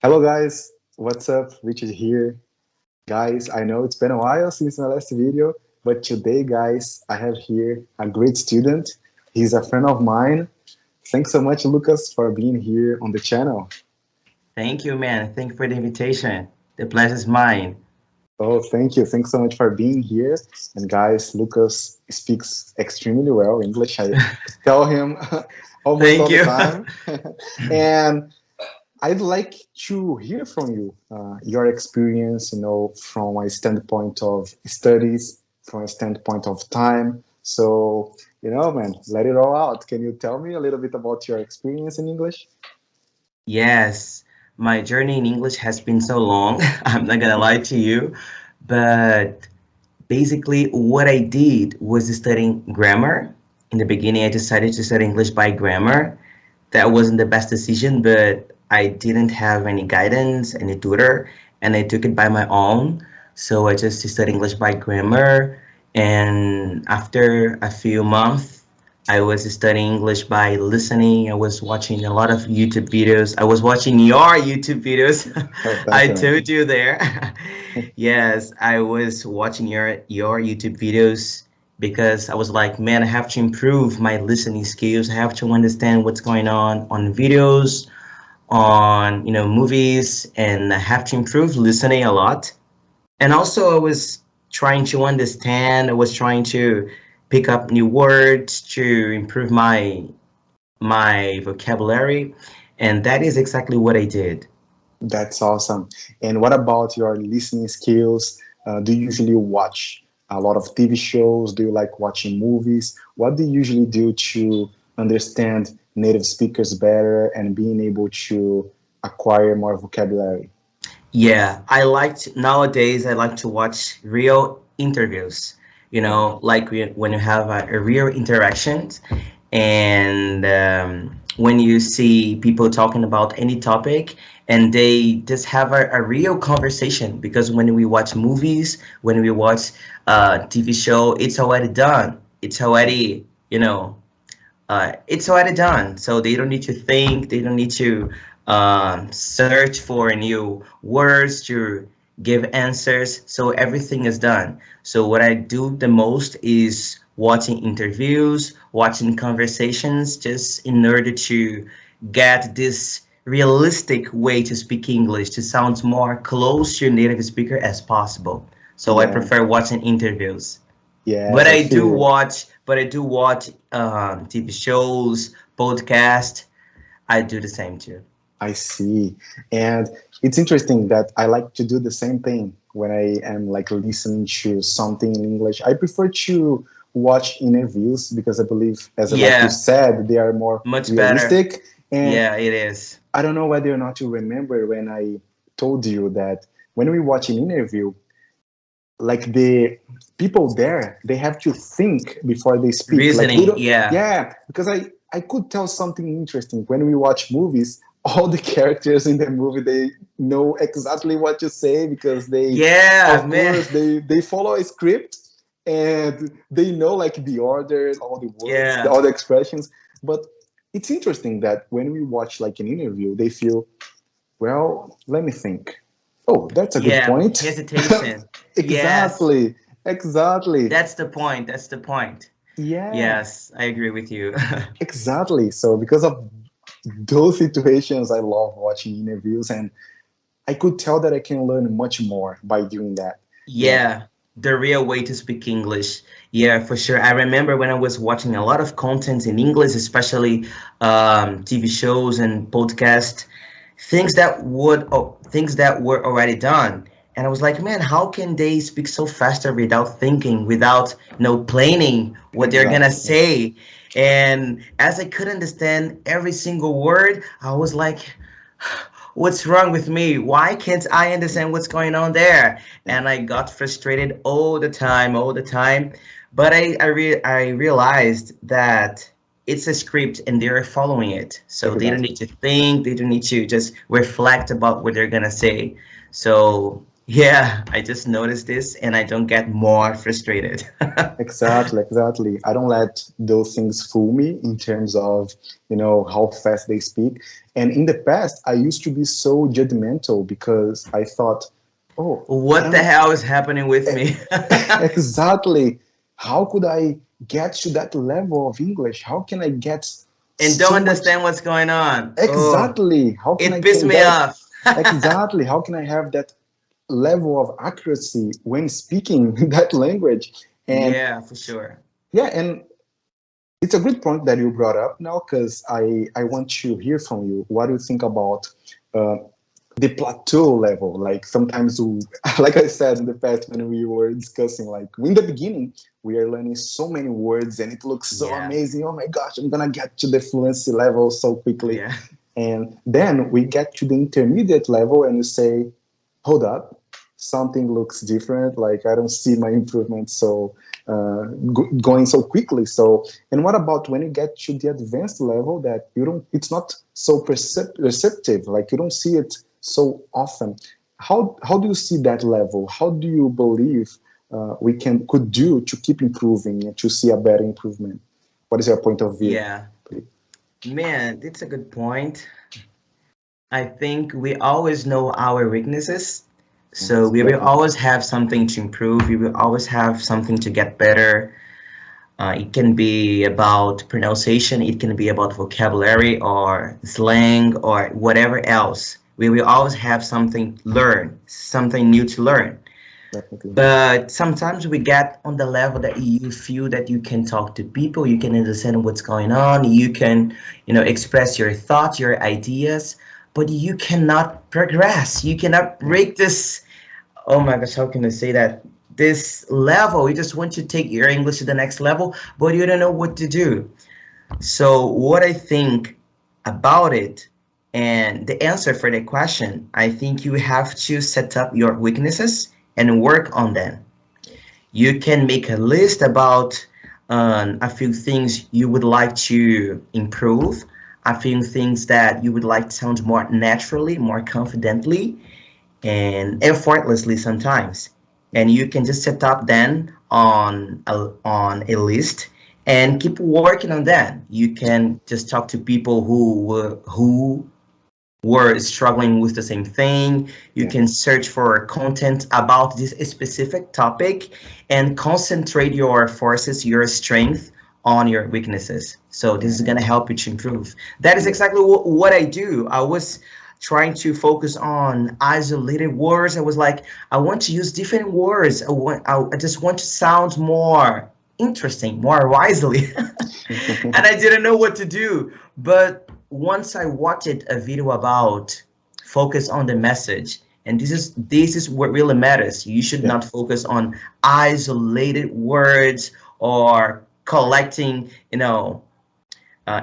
Hello, guys. What's up? Richard here. Guys, I know it's been a while since my last video, but today, guys, I have here a great student. He's a friend of mine. Thanks so much, Lucas, for being here on the channel. Thank you, man. Thank you for the invitation. The pleasure is mine. Oh, thank you. Thanks so much for being here. And guys, Lucas speaks extremely well English. I tell him almost Thank all the you. time. And I'd like to hear from you, your experience, from a standpoint of studies, from a standpoint of time. So, man, let it all out. Can you tell me a little bit about your experience in English? Yes, my journey in English has been so long. I'm not gonna lie to you, but basically what I did was studying grammar. In the beginning, I decided to study English by grammar. That wasn't the best decision, but I didn't have any guidance, any tutor, and I took it by my own. So I just studied English by grammar, and after a few months, I was studying English by listening. I was watching a lot of YouTube videos. I was watching your YouTube videos. Oh, thank I you, man. told you there. Yes, I was watching your YouTube videos because I was like, man, I have to improve my listening skills. I have to understand what's going on videos, on movies, and I have to improve listening a lot. And also, I was trying to understand. I was trying to pick up new words to improve my vocabulary, and that is exactly what I did. That's awesome. And what about your listening skills? Do you usually watch a lot of TV shows? Do you like watching movies? What do you usually do to understand native speakers better and being able to acquire more vocabulary? Yeah, nowadays I like to watch real interviews. Oh, Like when you have a real interaction, and when you see people talking about any topic, and they just have a real conversation. Because when we watch movies, when we watch TV show, it's already done. It's already done. So they don't need to think, they don't need to search for new words to give answers. So everything is done. So what I do the most is watching interviews, watching conversations, just in order to get this realistic way to speak English to sound more close to native speaker as possible. So I yeah. prefer watching interviews. Yes, But I I do feel you. watch, but I do watch TV shows, podcast. I do the same too. I see. And it's interesting that I like to do the same thing when I am like listening to something in English. I prefer to watch interviews because I believe, as like you Yeah, said, they are more much better. realistic. And Yeah, it is. I don't know whether or not you remember when I told you that when we watch an interview, like the people there, they have to think before they speak. Like they Reasoning. don't, Yeah, yeah, because I could tell something interesting when we watch movies. All the characters in the movie, they know exactly what to say because they, yeah, of man. course, they follow a script and they know like the orders, all the words, Yeah, all the expressions. But it's interesting that when we watch like an interview, they feel, well, let me think. Oh, that's a good yeah. point. Hesitation. Yes, Exactly. Exactly. that's the point. That's the point. Yeah, Yes, I agree with you. exactly. So because of those situations, I love watching interviews and I could tell that I can learn much more by doing that. Yeah. Yeah, the real way to speak English. Yeah, for sure. I remember when I was watching a lot of content in English, especially TV shows and podcasts, things that were already done. And I was like, man, how can they speak so faster without thinking, without planning what they're gonna Exactly. say? And as I could understand every single word, I was like, what's wrong with me? Why can't I understand what's going on there? And I got frustrated all the time. But I realized that it's a script and they're following it. So they don't Exactly. need to think, they don't need to just reflect about what they're gonna say. So Yeah, I just noticed this and I don't get more frustrated. Exactly, exactly. I don't let those things fool me in terms of, how fast they speak. And in the past, I used to be so judgmental because I thought, oh, I What the don't hell is happening with me? exactly. How could I get to that level of English? How can I get And don't so much? understand what's going on. Oh, Exactly. How can it I pissed can me get off. exactly? How can I have that level of accuracy when speaking that language? And Yeah, for sure. yeah, and it's a good point that you brought up now because I want to hear from you. What do you think about uh, the plateau level? Like sometimes, like I said in the past when we were discussing, like in the beginning, we are learning so many words and it looks so Yeah, amazing. Oh my gosh, I'm gonna get to the fluency level so quickly. yeah, And then we get to the intermediate level and you say, hold up, something looks different. Like I don't see my improvement so going so quickly. So, and what about when you get to the advanced level that you don't? It's not so perceptive. Like you don't see it so often. How do you see that level? How do you believe we could do to keep improving and to see a better improvement? What is your point of view? yeah. Man, it's a good point. I think we always know our weaknesses. So Yes, we will definitely. always have something to improve. We will always have something to get better. It can be about pronunciation, it can be about vocabulary or slang or whatever else. We will always have something to learn, something new to learn. Definitely. But sometimes we get on the level that you feel that you can talk to people, you can understand what's going on, you can, express your thoughts, your ideas, but you cannot progress. You cannot Yeah. break this. Oh my gosh, how can I say that? This level, you just want to take your English to the next level, but you don't know what to do. So, what I think about it and the answer for the question, I think you have to set up your weaknesses and work on them. You can make a list about a few things you would like to improve, a few things that you would like to sound more naturally, more confidently, and effortlessly sometimes. And you can just set up then on a list and keep working on that. You can just talk to people who were struggling with the same thing. You Yeah. can search for content about this specific topic and concentrate your forces, your strength on your weaknesses. So this is Yeah. going to help you to improve. That is Yeah. exactly what I do. I was trying to focus on isolated words. I was like, I want to use different words. I just want to sound more interesting, more wisely. And I didn't know what to do. But once I watched a video about focus on the message, and this is what really matters. You should Yeah. not focus on isolated words or collecting,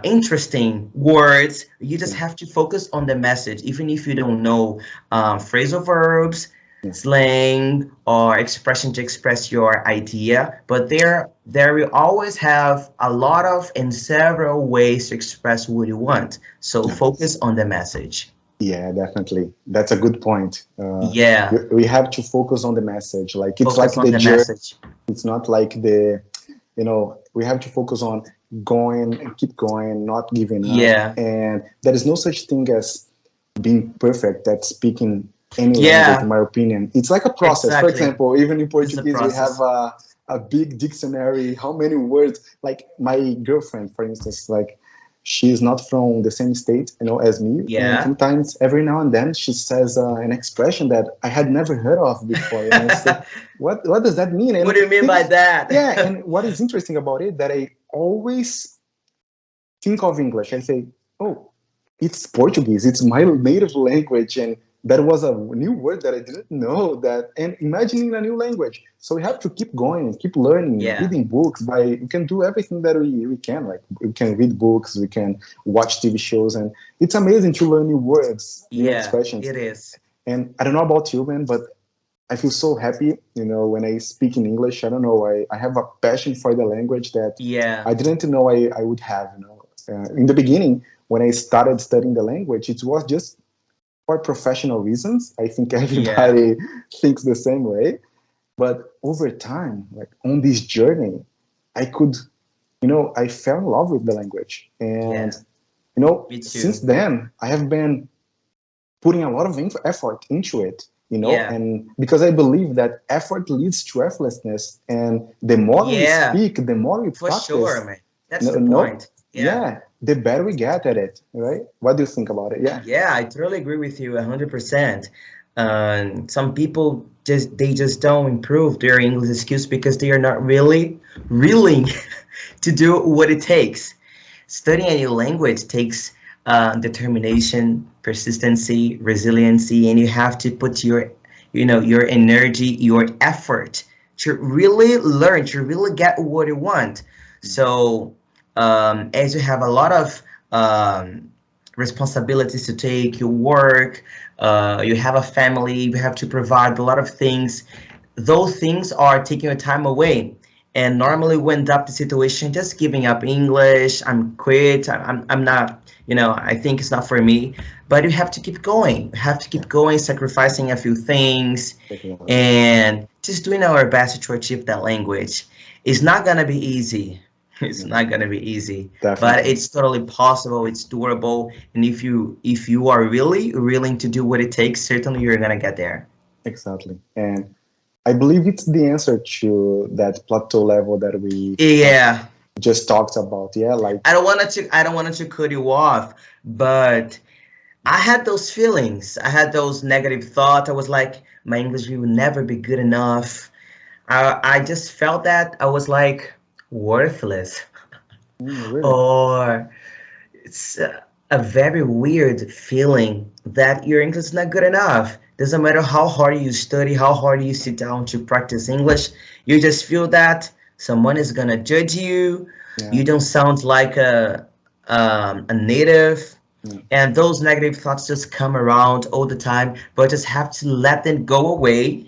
interesting words. You just Yeah. have to focus on the message, even if you don't know phrasal verbs, Yeah. slang, or expression to express your idea. But there will always have a lot of and several ways to express what you want. So Yeah. focus on the message. Yeah, definitely. That's a good point. Yeah, We have to focus on the message. Like it's like focus on the the journey. message. It's not like we have to focus on going and keep going, not giving up. Yeah, And there is no such thing as being perfect at speaking any language, in yeah, my opinion. It's like a process. For exactly. example, even in This is a Portuguese, we have process. a big dictionary. How many words? Like my girlfriend, for instance, like she's not from the same state, as me. And Yeah. sometimes, every now and then, she says an expression that I had never heard of before. And I say, what does that mean? What And do you mean by things, yeah. that? And what is interesting about it that I always think of English. I say, oh, it's Portuguese. It's my native language. And that was a new word that I didn't know that. And imagining a new language. So we have to keep going, keep learning, Yeah. reading books. We can do everything that we can. Like we can read books, we can watch TV shows. And it's amazing to learn new words, new Yeah, expressions. it is. And I don't know about you, man, but I feel so happy, when I speak in English. I don't know, I have a passion for the language that Yeah. I didn't know I would have. In the beginning, when I started studying the language, it was just for professional reasons. I think Yeah. everybody thinks the same way. But over time, like on this journey, I could, I fell in love with the language. And, Yeah. Me since too. then, I have been putting a lot of effort into it, Yeah. and because I believe that effort leads to effortlessness. And the more we Yeah. speak, the more we For sure, practice, man. That's no, the no, point. Yeah. yeah, the better we get at it, right? What do you think about it? Yeah. Yeah, I totally agree with you 100%. Some people just don't improve their English skills because they are not really willing to do what it takes. Studying a new language takes determination, persistency, resiliency, and you have to put your energy, your effort to really learn, to really get what you want. So, as you have a lot of responsibilities to take, you work, you have a family, you have to provide a lot of things. Those things are taking your time away. And normally, when that the situation, just giving up English, I'm quit, I'm not, I think it's not for me. But you have to keep going. You have to keep going, sacrificing a few things, Exactly. and just doing our best to achieve that language. It's not gonna be easy. It's Yeah, not gonna be easy, but definitely. it's totally possible. It's doable, and if you are really willing to do what it takes, certainly you're gonna get there. Exactly. And I believe it's the answer to that plateau level that we Yeah, just talked about. Yeah, like, I don't want to cut you off, but I had those feelings. I had those negative thoughts. I was like, my English will never be good enough. I just felt that I was like worthless, really? or it's a very weird feeling that your English is not good enough. Doesn't matter how hard you study, how hard you sit down to practice English, you just feel that someone is gonna judge you. Yeah, You don't sound like a native, yeah, and those negative thoughts just come around all the time. But just have to let them go away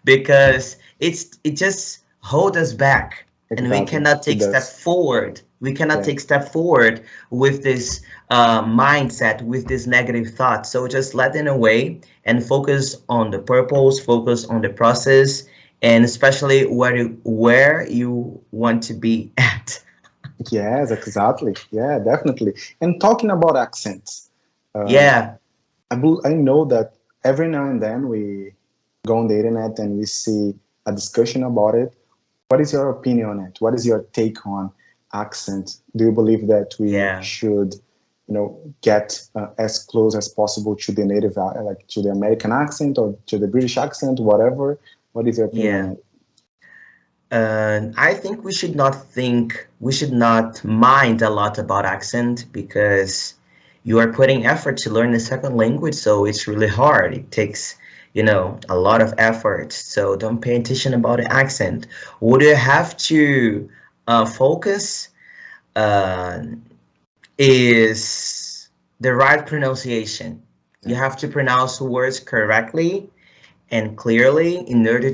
because it just hold us back, and we exactly. cannot It take step does. forward. We cannot Yeah, take step forward with this mindset, with this negative thought. So just let them away and focus on the purpose, focus on the process, and especially where you want to be at. yes, exactly. Yeah, definitely. And talking about accents, uh, Yeah, I know that every now and then we go on the internet and we see a discussion about it. What is your opinion on it? What is your take on accent? Do you believe that we yeah, should, get as close as possible to the native, like to the American accent or to the British accent, whatever? What is your opinion on yeah. it? And I think we should not mind a lot about accent because you are putting effort to learn a second language, so it's really hard. It takes, a lot of effort. So don't pay attention about the accent. What you have to focus uh, is the right pronunciation. You Yeah, have to pronounce words correctly and clearly in order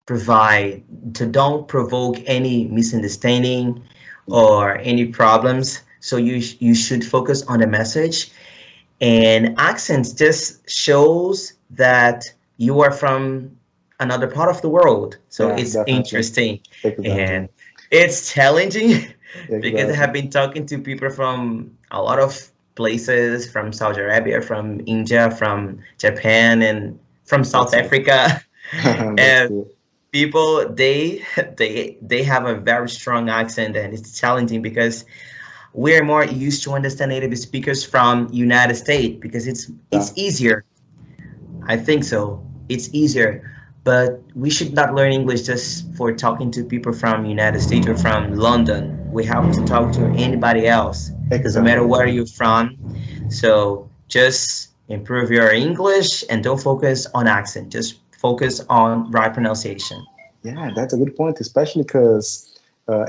provide to don't provoke any misunderstanding yeah, or any problems. So you should focus on the message, and accents just shows that you are from another part of the world, so yeah, it's definitely. interesting Exactly. and it's challenging because I Exactly. have been talking to people from a lot of places, from Saudi Arabia, from India, from Japan, and from South That's good. Africa. That's And good. people they have a very strong accent, and it's challenging because we're more used to understand native speakers from United States because Yeah, it's easier. I think so. It's easier, but we should not learn English just for talking to people from United States or from London. We have to talk to anybody else. Doesn't matter exactly. where you're from. So just improve your English and don't focus on accent. Just focus on right pronunciation. Yeah, that's a good point, especially because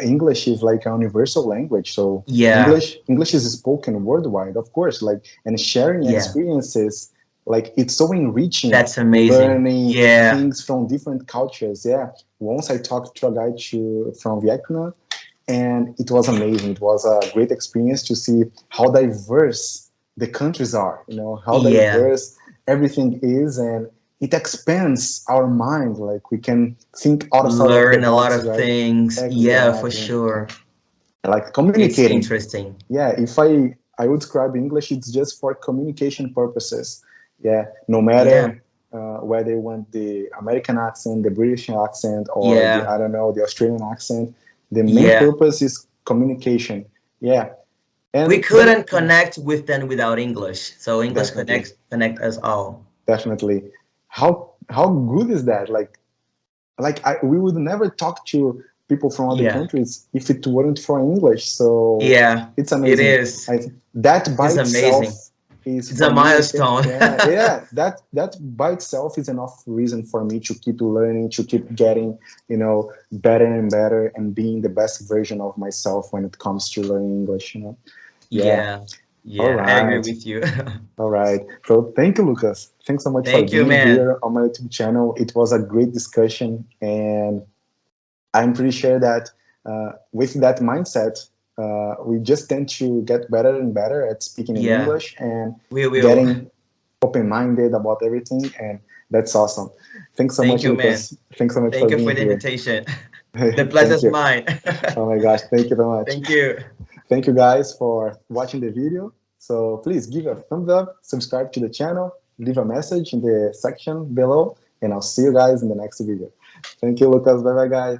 English is like a universal language. So Yeah, English is spoken worldwide, of course. Like, and sharing yeah. experiences, like it's so enriching. That's amazing. Learning Yeah, things from different cultures. Yeah, once I talked to a guy from Vietnam, and it was amazing. It was a great experience to see how diverse. the countries are, you know, how Yeah. diverse everything is, and it expands our mind. Like we can think outside of the Learn a lot box, of right? things. Yeah, for Exactly. sure. Like It's communicating. interesting. Yeah, if I would describe English, it's just for communication purposes. Yeah, no Yeah. matter whether you want the American accent, the British accent, or the, Yeah. I don't know, the Australian accent, the main Yeah. purpose is communication. Yeah, We and but couldn't connect with them without English. So English definitely, connect us all. definitely. How good is that? Like we would never talk to people from other Yeah. countries if it weren't for English. So Yeah. it's It amazing. is. I think that by It's itself amazing. is It's a for me. I think milestone. yeah. That by itself is enough reason for me to keep learning, to keep getting, you know, better and better, and being the best version of myself when it comes to learning English. You know. Yeah. Yeah. All Yeah. I agree right. with you. All right. So thank you, Lucas. Thanks so much for Thank you, being man. here on my YouTube channel. It was a great discussion, and I'm pretty sure that with that mindset, we just tend to get better and better at speaking in Yeah. English and We will. getting open-minded about everything, and that's awesome. Thanks so Thank much, you, man. Lucas. Thanks so much Thank for you for being the here. invitation. The Thank pleasure's you. mine. Oh my gosh, thank you very much. Thank you. Thank you guys for watching the video. So please give a thumbs up, subscribe to the channel, leave a message in the section below, and I'll see you guys in the next video. Thank you, Lucas. Bye bye, guys.